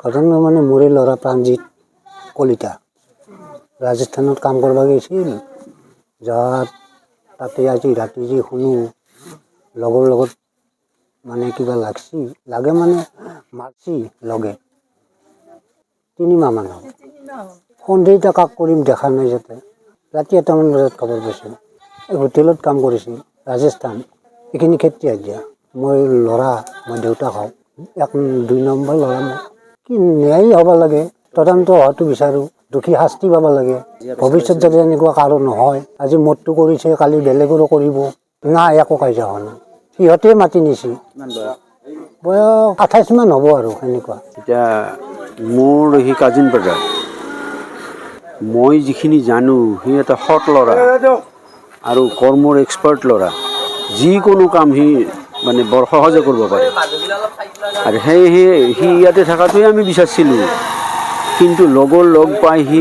ঘটনা মানে মোৰে ল'ৰা প্ৰাণজিৎ কলিতা ৰাজস্থানত কাম কৰিব গৈছিল যাত তাতে আজি ৰাতি যি শুনো লগৰ লগত মানে কিবা লাগে মানে মাৰছি লগে 3 মাহ মান হ'ল সন্ধিয়া কাক কৰিম দেখা নাই যাতে ৰাতি 1টামান বজাত খবৰ পাইছোঁ এই হোটেলত কাম কৰিছিল ৰাজস্থান এইখিনি খেতি দিয়া মই ল'ৰা মই দেউতাক হওঁ 1-2 নম্বৰ ল'ৰা মই কি ন্যায় হ'ব লাগে তদন্ত হোৱাটো বিচাৰোঁ দুখী শাস্তি পাব লাগে ভৱিষ্যত যাতে এনেকুৱা কাৰণ নহয় আজি মোৰটো কৰিছে কালি বেলেগৰো কৰিব নাই একো কাজিয়া হোৱা নাই সিহঁতে মাতি নিছে বয়স 28 মান হ'ব আৰু সেনেকুৱা এতিয়া মোৰ সি কাজিন ব্ৰাদাৰ মই যিখিনি জানো সি এটা সৎ ল'ৰা আৰু কৰ্মৰ এক্সপাৰ্ট ল'ৰা যিকোনো কাম সি মানে বৰ সহজে কৰিব পাৰে আৰু সেয়েহে সি ইয়াতে থকাটোৱে আমি বিচাৰিছিলোঁ কিন্তু লগৰ লগ পাই সি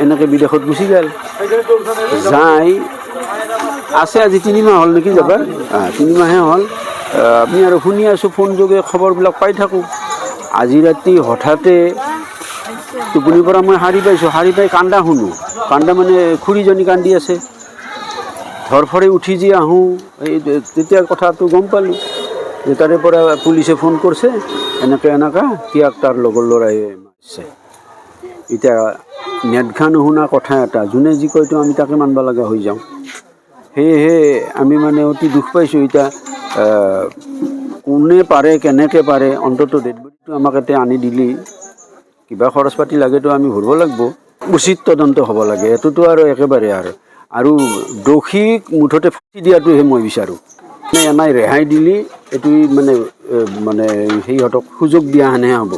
এনেকৈ বিদেশত গুচি গ'ল যাই আছে আজি 3 মাহ হ'ল নেকি যাবা 3 মাহে হ'ল আমি আৰু শুনি আছোঁ ফোন যোগে খবৰবিলাক পাই থাকোঁ আজি ৰাতি হঠাতে টোপনিৰ পৰা মই সাৰি পাই কান্দা শুনো কান্দা মানে খুৰীজনী কান্দি আছে ধৰফৰে উঠি যি আহোঁ এই তেতিয়া কথাটো গম পালোঁ যে তাৰে পৰা পুলিচে ফোন কৰিছে এনেকৈ সিয়াক তাৰ লগৰ ল'ৰাই মাৰিছে এতিয়া নেটঘা নুশুনা কথা এটা যোনে যি কয়তো আমি তাকে মানিব লগা হৈ যাওঁ সেয়েহে আমি মানে অতি দুখ পাইছোঁ এতিয়া কোনে পাৰে কেনেকৈ পাৰে অন্ততঃ ডেড বডিটো আমাক এতিয়া আনি দিলি কিবা খৰচ পাতি লাগেতো আমি ভৰিব লাগিব উচিত তদন্ত হ'ব লাগে এইটোতো আৰু একেবাৰে আৰু দোষীক মুঠতে ফাঁচি দিয়াটোহে মই বিচাৰোঁ এনাই ৰেহাই দিলি এইটো মানে সিহঁতক সুযোগ দিয়া হেনহে হ'ব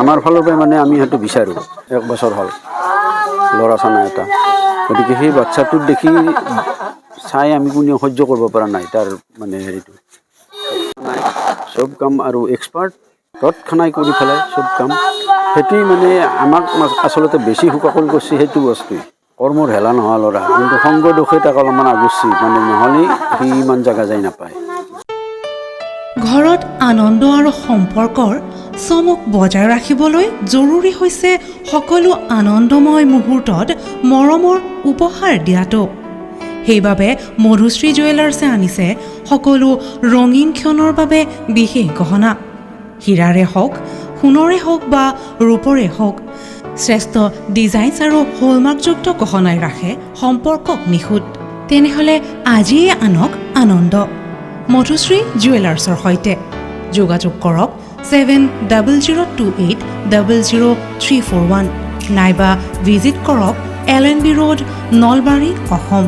আমাৰ ফালৰ পৰা মানে আমি সেইটো বিচাৰোঁ 1 বছৰ হ'ল ল'ৰা চানা এটা গতিকে সেই বাচ্ছাটোক দেখি চাই আমি কোনেও সহ্য কৰিব পৰা নাই তাৰ মানে হেৰিটো চব কাম আৰু এক্সপাৰ্ট তৎক্ষণাই কৰি পেলাই চব কাম সেইটোৱে মানে আমাক আচলতে বেছি শোকাকুল কৰিছে সেইটো বস্তুৱেই কৰ্মৰ হেলা নোহোৱা ল'ৰা কিন্তু সংগ দোষে তাক অলপমান আগুচি মানে নহ'লে সি ইমান জেগা যাই নাপায় ঘৰত আনন্দ আৰু সম্পৰ্কৰ চমক বজাই ৰাখিবলৈ জৰুৰী হৈছে সকলো আনন্দময় মুহূৰ্তত মৰমৰ উপহাৰ দিয়াটো সেইবাবে মধুশ্ৰী জুৱেলাৰ্ছে আনিছে সকলো ৰঙীন ক্ষণৰ বাবে বিশেষ গহনা হীৰাৰে হওক সোণৰে হওক বা ৰূপৰে হওক শ্ৰেষ্ঠ ডিজাইনছ আৰু হলমাৰ্কযুক্ত গহনাই ৰাখে সম্পৰ্কক নিখুঁত তেনেহ'লে আজিয়ে আনক আনন্দ মধুশ্ৰী জুৱেলাৰ্ছৰ সৈতে যোগাযোগ কৰক 7002800341 নাইবা ভিজিট কৰক LNB ৰোড নলবাৰী অসম